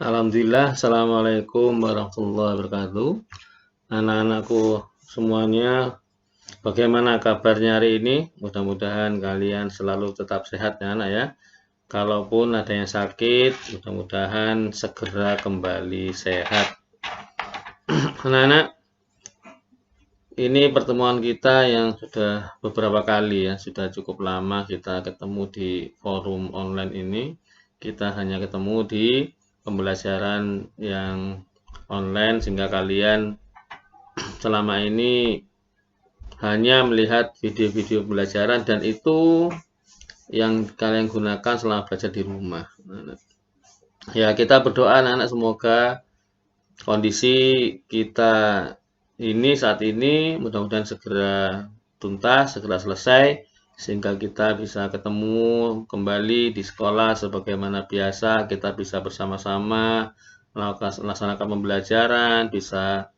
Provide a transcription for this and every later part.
Alhamdulillah, Assalamualaikum warahmatullahi wabarakatuh. Anak-anakku semuanya, bagaimana kabarnya hari ini? Mudah-mudahan kalian selalu tetap sehat ya anak ya. Kalaupun ada yang sakit, mudah-mudahan segera kembali sehat. Anak-anak, ini pertemuan kita yang sudah beberapa kali ya, sudah cukup lama kita ketemu di forum online ini. Kita hanya ketemu di pembelajaran yang online sehingga kalian selama ini hanya melihat video-video pembelajaran dan itu yang kalian gunakan selama belajar di rumah. Ya, kita berdoa anak-anak semoga kondisi kita ini saat ini mudah-mudahan segera tuntas, segera selesai sehingga kita bisa ketemu kembali di sekolah sebagaimana biasa, kita bisa bersama-sama melaksanakan pembelajaran, bisa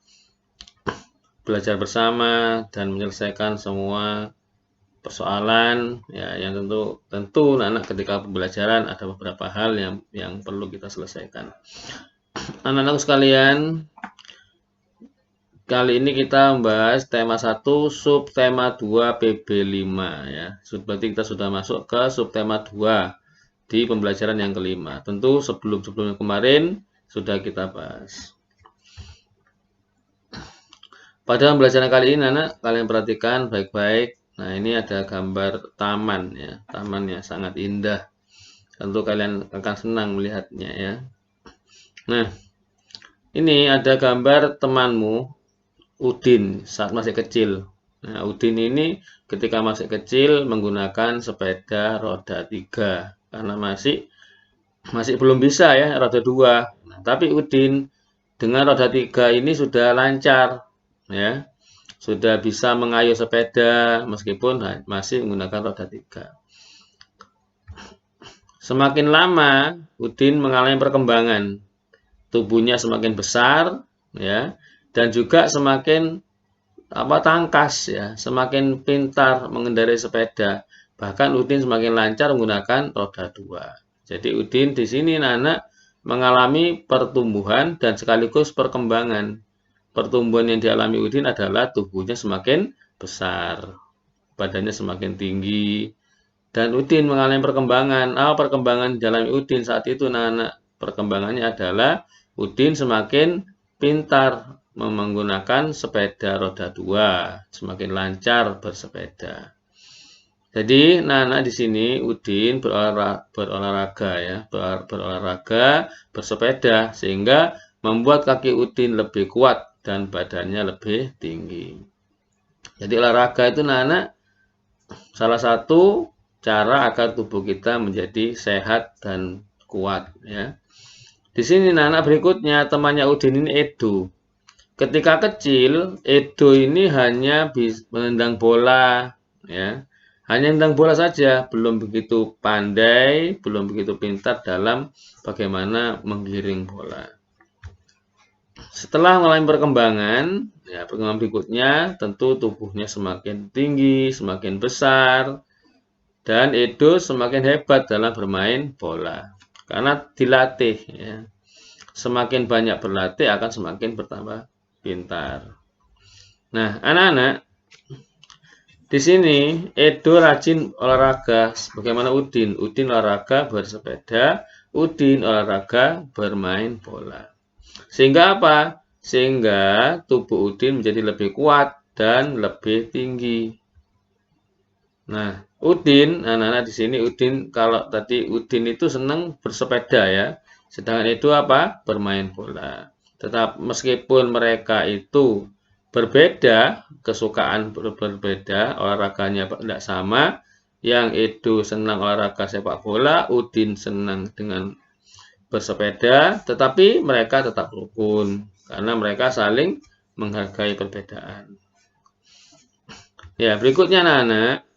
belajar bersama dan menyelesaikan semua persoalan ya yang tentu anak ketika pembelajaran ada beberapa hal yang perlu kita selesaikan. Anak-anak sekalian, kali ini kita membahas tema 1 subtema 2 PB5 ya. Berarti kita sudah masuk ke subtema 2 di pembelajaran yang kelima. Tentu sebelum kemarin sudah kita bahas. Pada pembelajaran kali ini anak, kalian perhatikan baik-baik. Nah, ini ada gambar taman ya. Taman yang sangat indah. Tentu kalian akan senang melihatnya ya. Nah, ini ada gambar temanmu Udin saat masih kecil. Nah, Udin ini ketika masih kecil menggunakan sepeda roda 3 karena masih belum bisa ya roda 2. Nah, tapi Udin dengan roda 3 ini sudah lancar ya. Sudah bisa mengayuh sepeda meskipun masih menggunakan roda 3. Semakin lama Udin mengalami perkembangan. Tubuhnya semakin besar ya dan juga semakin tangkas ya, semakin pintar mengendarai sepeda. Bahkan Udin semakin lancar menggunakan roda 2. Jadi Udin di sini anak mengalami pertumbuhan dan sekaligus perkembangan. Pertumbuhan yang dialami Udin adalah tubuhnya semakin besar, badannya semakin tinggi, dan Udin mengalami perkembangan. Perkembangan dialami Udin saat itu anak perkembangannya adalah Udin semakin pintar menggunakan sepeda roda 2, semakin lancar bersepeda. Jadi, anak di sini Udin berolahraga ya, berolahraga bersepeda sehingga membuat kaki Udin lebih kuat dan badannya lebih tinggi. Jadi olahraga itu anak salah satu cara agar tubuh kita menjadi sehat dan kuat ya. Di sini anak berikutnya temannya Udin ini Edo. Ketika kecil, Edo ini hanya menendang bola ya. Hanya menendang bola saja, belum begitu pandai, belum begitu pintar dalam bagaimana menggiring bola. Setelah mengalami perkembangan, ya perkembangan berikutnya tentu tubuhnya semakin tinggi, semakin besar, dan Edo semakin hebat dalam bermain bola. Karena dilatih ya. Semakin banyak berlatih akan semakin bertambah pintar. Nah, anak-anak, di sini Edo rajin olahraga bagaimana Udin. Udin olahraga bersepeda, Udin olahraga bermain bola. Sehingga apa? Sehingga tubuh Udin menjadi lebih kuat dan lebih tinggi. Nah, Udin, anak-anak di sini Udin, kalau tadi Udin itu senang bersepeda ya. Sedangkan itu apa? Bermain bola. Tetap meskipun mereka itu berbeda, kesukaan berbeda, olahraganya tidak sama. Yang Edo senang olahraga sepak bola, Udin senang dengan bersepeda, tetapi mereka tetap rukun karena mereka saling menghargai perbedaan. Ya, berikutnya anak-anak,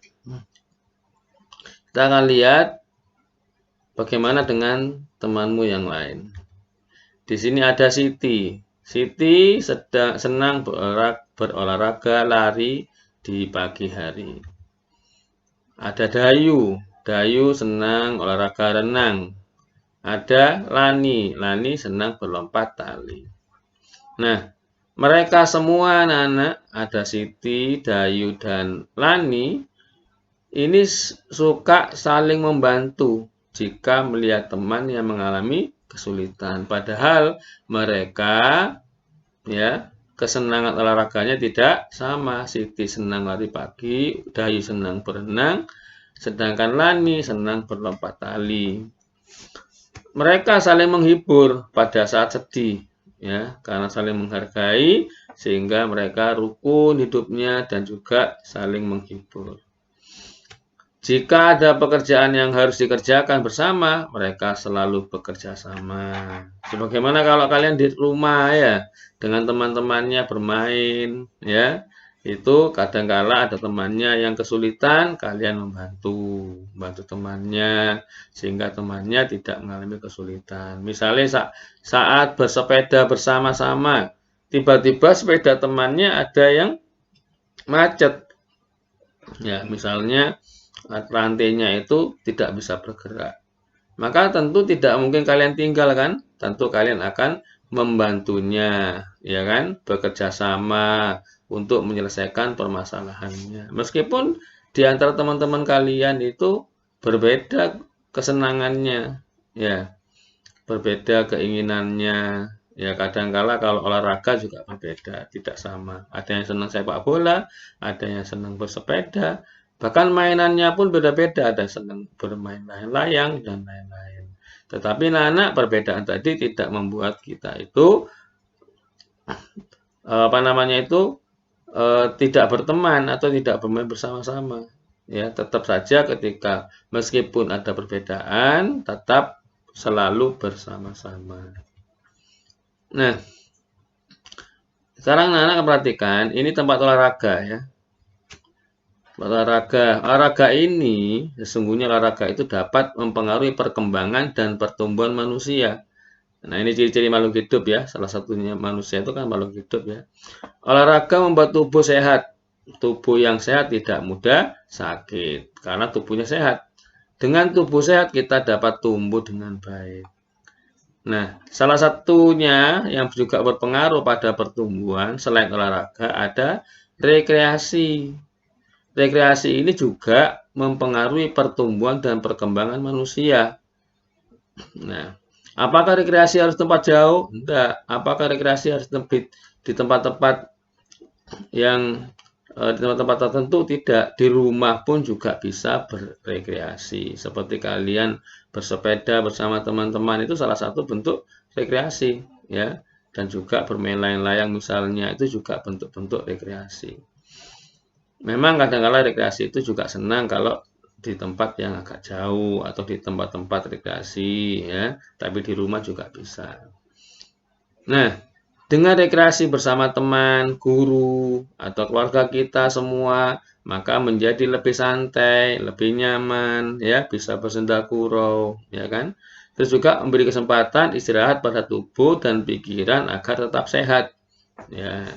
kita akan lihat bagaimana dengan temanmu yang lain. Di sini ada Siti. Siti sedang senang berolahraga lari di pagi hari. Ada Dayu. Dayu senang olahraga renang. ada Lani. Lani senang berlompat tali. Nah, mereka semua anak-anak, ada Siti, Dayu, dan Lani, ini suka saling membantu jika melihat teman yang mengalami kesulitan. Padahal mereka ya kesenangan olahraganya tidak sama. Siti senang lari pagi, Dayu senang berenang, sedangkan Lani senang berlompat tali. Mereka saling menghibur pada saat sedih, ya, karena saling menghargai, sehingga mereka rukun hidupnya dan juga saling menghibur. Jika ada pekerjaan yang harus dikerjakan bersama, mereka selalu bekerja sama. Sebagaimana kalau kalian di rumah ya, dengan teman-temannya bermain, ya, itu kadangkala ada temannya yang kesulitan, kalian membantu temannya sehingga temannya tidak mengalami kesulitan. Misalnya saat bersepeda bersama-sama, tiba-tiba sepeda temannya ada yang macet. Ya, misalnya rantainya itu tidak bisa bergerak. Maka tentu tidak mungkin kalian tinggal kan? Tentu kalian akan membantunya, ya kan? Bekerja sama untuk menyelesaikan permasalahannya. Meskipun di antara teman-teman kalian itu berbeda kesenangannya, ya, berbeda keinginannya. Ya, kadangkala kalau olahraga juga berbeda, tidak sama. Ada yang senang sepak bola, ada yang senang bersepeda, bahkan mainannya pun beda-beda, ada yang senang bermain layang-layang dan lain-lain. Tetapi anak perbedaan tadi tidak membuat kita itu tidak berteman atau tidak bermain bersama-sama. Ya, tetap saja ketika meskipun ada perbedaan, tetap selalu bersama-sama. Nah, sekarang anak perhatikan, ini tempat olahraga ya. Olahraga ini, sesungguhnya olahraga itu dapat mempengaruhi perkembangan dan pertumbuhan manusia. Nah, ini ciri-ciri makhluk hidup ya. Salah satunya manusia itu kan makhluk hidup ya. Olahraga membuat tubuh sehat. Tubuh yang sehat tidak mudah sakit karena tubuhnya sehat. Dengan tubuh sehat kita dapat tumbuh dengan baik. Nah, salah satunya yang juga berpengaruh pada pertumbuhan selain olahraga ada rekreasi. Rekreasi ini juga mempengaruhi pertumbuhan dan perkembangan manusia. Nah, apakah rekreasi harus tempat jauh? Tidak. Apakah rekreasi harus di tempat-tempat yang di tempat-tempat tertentu? Tidak. Di rumah pun juga bisa berrekreasi. Seperti kalian bersepeda bersama teman-teman itu salah satu bentuk rekreasi, ya. Dan juga bermain layang-layang misalnya itu juga bentuk-bentuk rekreasi. Memang kadang-kala rekreasi itu juga senang kalau di tempat yang agak jauh atau di tempat-tempat rekreasi ya, tapi di rumah juga bisa. Nah, dengan rekreasi bersama teman, guru, atau keluarga kita semua, maka menjadi lebih santai, lebih nyaman, ya, bisa bersenda gurau, ya kan? Terus juga memberi kesempatan istirahat pada tubuh dan pikiran agar tetap sehat, ya.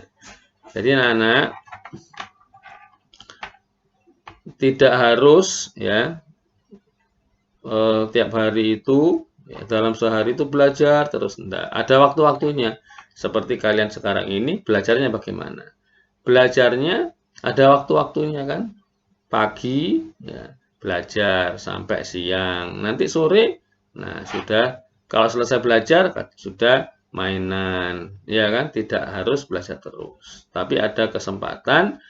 Jadi anak-anak tidak harus ya tiap hari itu ya, dalam sehari itu belajar terus enggak. Ada waktu-waktunya. Seperti kalian sekarang ini belajarnya bagaimana? Belajarnya ada waktu-waktunya kan? Pagi ya, belajar sampai siang. Nanti sore nah sudah kalau selesai belajar sudah mainan. Ya kan? Tidak harus belajar terus. Tapi ada kesempatan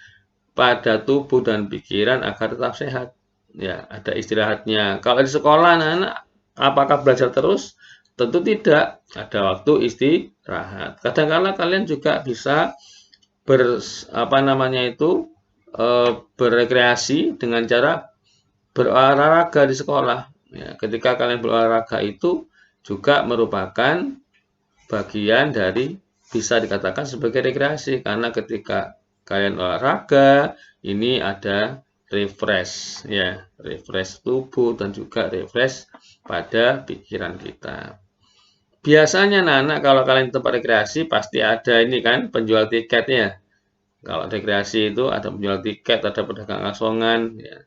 pada tubuh dan pikiran agar tetap sehat. Ya, ada istirahatnya. Kalau di sekolah anak-anak apakah belajar terus? Tentu tidak. Ada waktu istirahat. Kadang-kala kalian juga bisa berrekreasi dengan cara berolahraga di sekolah. Ya, ketika kalian berolahraga itu juga merupakan bagian dari bisa dikatakan sebagai rekreasi karena ketika kalian olahraga ini ada refresh ya, refresh tubuh dan juga refresh pada pikiran kita. Biasanya anak-anak kalau kalian di tempat rekreasi pasti ada ini kan penjual tiketnya. Kalau rekreasi itu ada penjual tiket, ada pedagang asongan ya.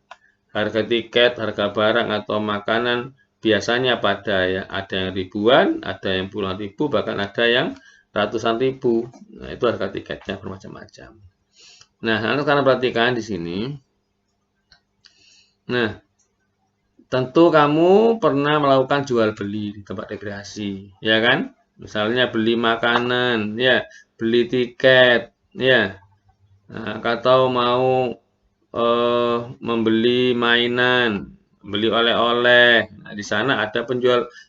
Harga tiket, harga barang atau makanan biasanya pada ya ada yang ribuan, ada yang puluhan ribu, bahkan ada yang ratusan ribu. Nah, itu harga tiketnya bermacam-macam. Nah, sekarang perhatikan di sini. Nah, tentu kamu pernah melakukan jual beli di tempat rekreasi, ya kan? Misalnya beli makanan, ya, beli tiket, ya. Nah, atau mau membeli mainan, beli oleh-oleh. Nah, di sana ada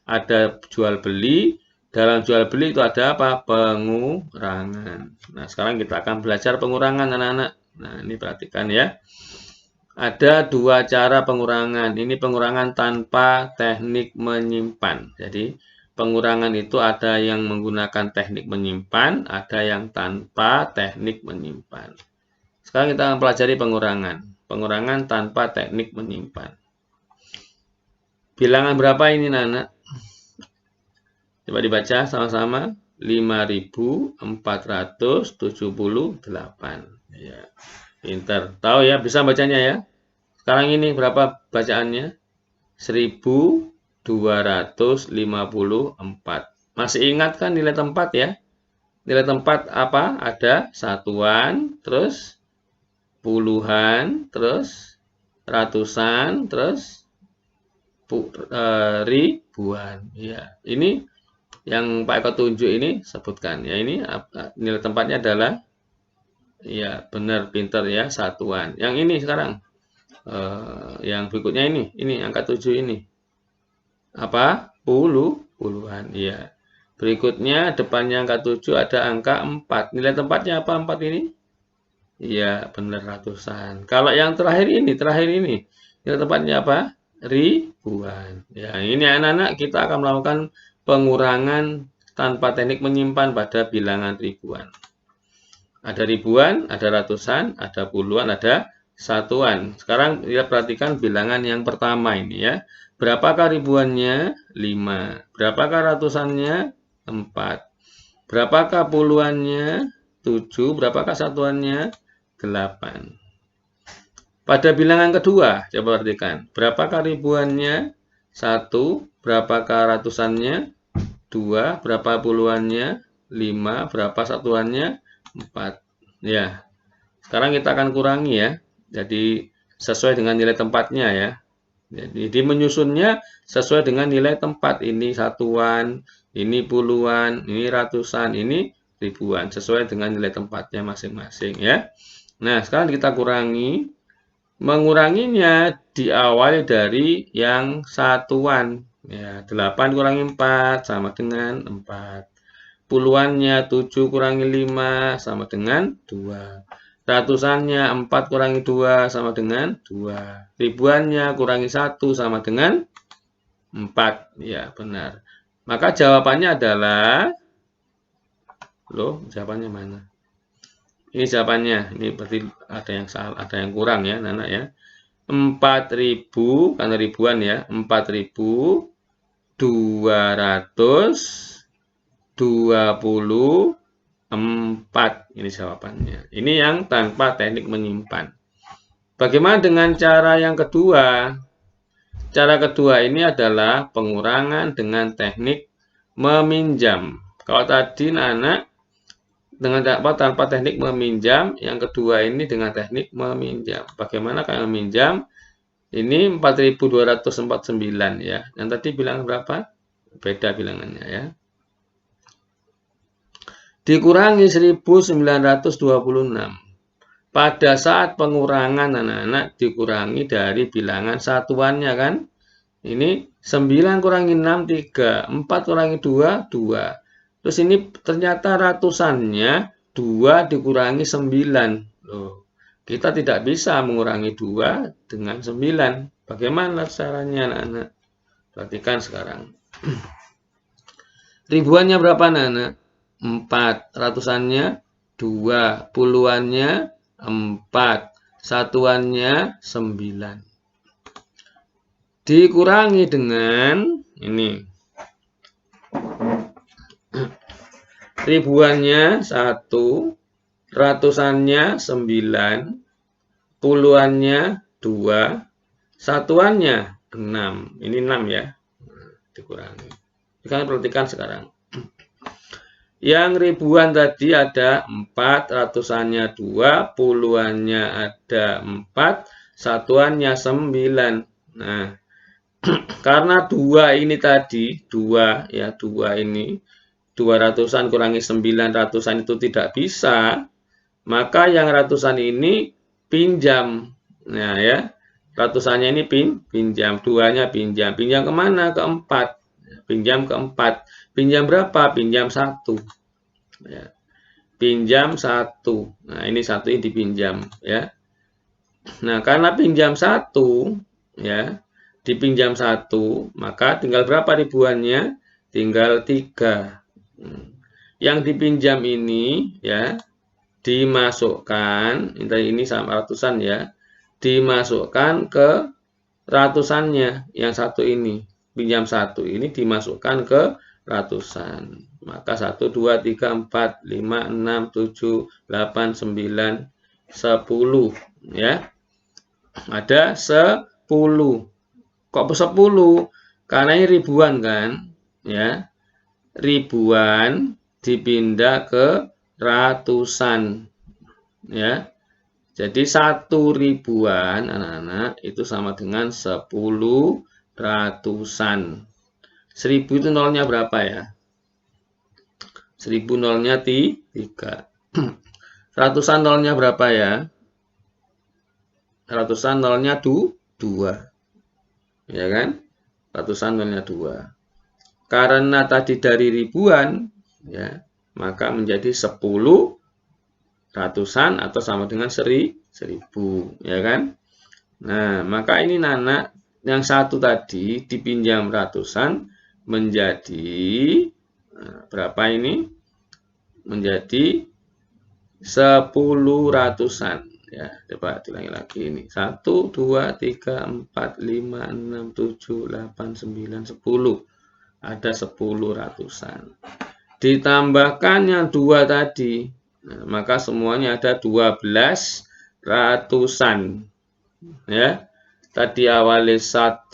ada jual beli. Dalam jual beli itu ada apa? Pengurangan. Nah, sekarang kita akan belajar pengurangan anak-anak. Nah, ini perhatikan ya. Ada dua cara pengurangan. Ini pengurangan tanpa teknik menyimpan. Jadi, pengurangan itu ada yang menggunakan teknik menyimpan, ada yang tanpa teknik menyimpan. Sekarang kita akan pelajari pengurangan. Pengurangan tanpa teknik menyimpan. Bilangan berapa ini, Nana? Coba dibaca sama-sama. 5.478. Ya, pinter. Tahu ya, bisa bacanya ya. Sekarang ini berapa bacaannya? 1.254. Masih ingat kan nilai tempat ya? Nilai tempat apa? Ada satuan, terus puluhan, terus ratusan, terus ribuan. Ya, ini yang Pak Eko tunjuk ini sebutkan. Ya, ini nilai tempatnya adalah, ya benar, pinter ya, satuan. Yang ini sekarang, yang berikutnya ini angka 7 ini. Apa? Puluhan. Ya. Berikutnya depannya angka 7 ada angka 4. Nilai tempatnya apa 4 ini? Iya, benar, ratusan. Kalau yang terakhir ini, nilai tempatnya apa? Ribuan. Ya, ini anak-anak kita akan melakukan pengurangan tanpa teknik menyimpan pada bilangan ribuan. Ada ribuan, ada ratusan, ada puluhan, ada satuan. Sekarang kita perhatikan bilangan yang pertama ini ya. Berapakah ribuannya? 5. Berapakah ratusannya? 4. Berapakah puluhannya? 7. Berapakah satuannya? 8. Pada bilangan kedua, coba perhatikan. Berapakah ribuannya? 1. Berapakah ratusannya? 2. Berapa puluhannya? 5. Berapa satuannya? 4. Ya. Sekarang kita akan kurangi ya. Jadi sesuai dengan nilai tempatnya ya. Jadi menyusunnya sesuai dengan nilai tempat. Ini satuan, ini puluhan, ini ratusan, ini ribuan. Sesuai dengan nilai tempatnya masing-masing ya. Nah, sekarang kita kurangi. Menguranginya diawali dari yang satuan. Ya, 8 kurangi 4 sama dengan 4. Puluhannya 7 kurangi 5 sama dengan 2. Ratusannya 4 kurangi 2 sama dengan 2. Ribuannya kurangi 1 sama dengan 4. Ya, benar. Maka jawabannya adalah, jawabannya mana? Ini jawabannya. Ini berarti ada yang salah, ada yang kurang ya, anak ya. 4.000 karena ribuan ya. 4.224. Ini jawabannya. Ini yang tanpa teknik menyimpan. Bagaimana dengan cara yang kedua? Cara kedua ini adalah pengurangan dengan teknik meminjam. Kalau tadi anak dengan tanpa teknik meminjam, yang kedua ini dengan teknik meminjam. Bagaimana kalau meminjam? Ini 4.249 ya. Yang tadi bilang berapa? Beda bilangannya ya. Dikurangi 1.926. Pada saat pengurangan anak-anak dikurangi dari bilangan satuannya kan. Ini 9 kurangi 6, 3. 4 kurangi 2, 2. Terus ini ternyata ratusannya 2 dikurangi 9. Loh, kita tidak bisa mengurangi 2 dengan 9. Bagaimana caranya anak-anak? Perhatikan sekarang. Ribuannya berapa anak-anak? 4. Ratusannya 2. Puluhannya 4. Satuannya 9. Dikurangi dengan ini. Ribuannya 1, ratusannya 9, puluhannya 2, satuannya 6. Ini 6 ya. dikurangi. Kalian perhatikan sekarang. Yang ribuan tadi ada 4, ratusannya 2, puluhannya ada 4, satuannya 9. Nah, karena 2 ini tadi, 2 ya, 2 ini 200-an kurangi 9 ratusan itu tidak bisa, maka yang ratusan ini pinjam. Nah ya, ratusannya ini pinjam, 2-nya pinjam. Pinjam kemana? Ke 4. Pinjam ke 4. Pinjam berapa? Pinjam 1. Ya. Pinjam 1. Nah, ini 1 ini dipinjam ya. Nah, karena pinjam 1 ya, dipinjam 1, maka tinggal berapa ribuannya? Tinggal 3. Yang dipinjam ini ya dimasukkan, ini sama ratusan ya, dimasukkan ke ratusannya yang 1 ini. Pinjam 1 ini dimasukkan ke ratusan. Maka 1, 2, 3, 4, 5, 6, 7, 8, 9, 10 ya. Ada 10. Kok 10? Karena ini ribuan kan ya. Ribuan dipindah ke ratusan ya. Jadi 1 ribuan anak-anak itu sama dengan 10 ratusan. 1000 itu nolnya berapa ya? 1000 nolnya 3. Ratusan nolnya berapa ya? Ratusan nolnya 2. Ya kan? Ratusan nolnya 2. Karena tadi dari ribuan ya, maka menjadi 10 ratusan atau sama dengan 1000 ya kan. Nah, maka ini anak yang 1 tadi dipinjam ratusan menjadi berapa ini? Menjadi 10 ratusan ya. Coba diulangi lagi ini. 1, 2, 3, 4, 5, 6, 7, 8, 9, 10. Ada 10 ratusan. Ditambahkan yang 2 tadi. Nah, maka semuanya ada 12 ratusan. Ya. Tadi awalnya 10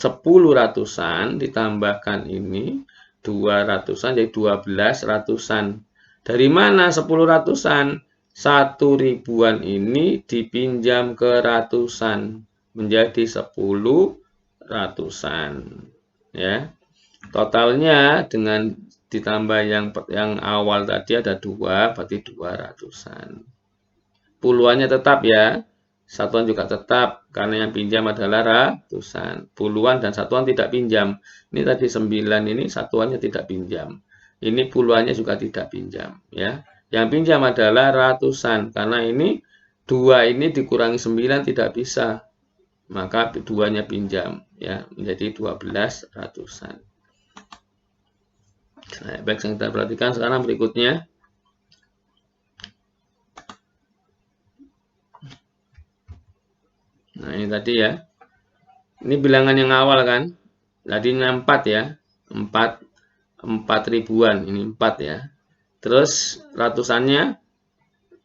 ratusan ditambahkan ini 2 ratusan jadi 12 ratusan. Dari mana 10 ratusan? 1 ribuan ini dipinjam ke ratusan menjadi 10 ratusan. Ya. Totalnya dengan ditambah yang awal tadi ada 2, berarti 200-an. Puluhannya tetap ya. Satuan juga tetap karena yang pinjam adalah ratusan. Puluhan dan satuan tidak pinjam. Ini tadi 9 ini satuannya tidak pinjam. Ini puluhannya juga tidak pinjam ya. Yang pinjam adalah ratusan karena ini 2 ini dikurangi 9 tidak bisa. Maka 2-nya pinjam ya menjadi 12 ratusan. Nah, baik, yang kita perhatikan sekarang berikutnya. Nah, ini tadi ya. Ini bilangan yang awal kan. Tadi 4 ya. 4 ribuan. Ini 4 ya. Terus ratusannya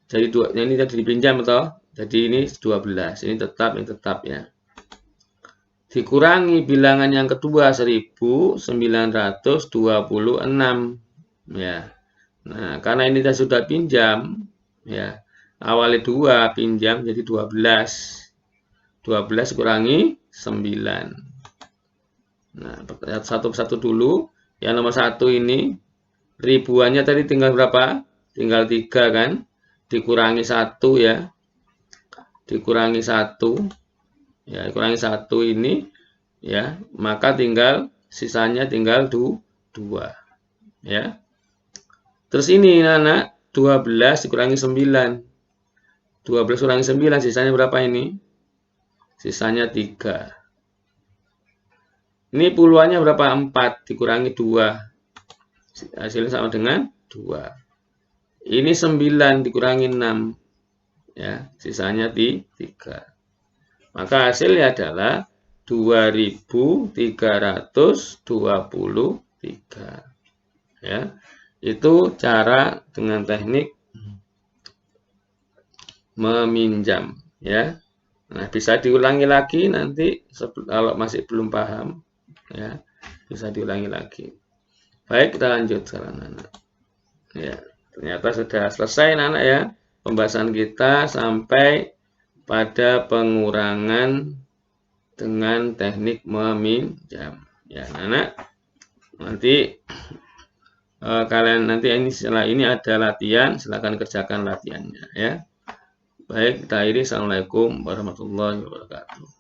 jadi 2. Ini tadi dipinjam atau? Jadi ini 12. Ini tetap ya. Dikurangi bilangan yang kedua 1926 ya. Nah, karena ini sudah pinjam ya. Awalnya 2 pinjam jadi 12. 12 kurangi 9. Nah, satu persatu dulu. Yang nomor 1 ini ribuannya tadi tinggal berapa? Tinggal 3 kan? Dikurangi 1 ya. Dikurangi 1. Ya, kurangi 1 ini ya, maka sisanya tinggal 2 ya. Terus ini anak 12 dikurangi 9. 12 kurangi 9 sisanya berapa ini? Sisanya 3. Ini puluhannya berapa? 4 dikurangi 2. Hasilnya sama dengan 2. Ini 9 dikurangi 6 ya, sisanya 3. Maka hasilnya adalah 2323. Ya. Itu cara dengan teknik meminjam ya. Nah, bisa diulangi lagi nanti kalau masih belum paham ya. bisa diulangi lagi. Baik, kita lanjut sekarang anak. Ya, ternyata sudah selesai anak ya pembahasan kita sampai pada pengurangan dengan teknik meminjam. Ya, anak. Nanti kalian nanti setelah ini ada latihan, silakan kerjakan latihannya ya. Baik, kita akhiri. Assalamualaikum warahmatullahi wabarakatuh.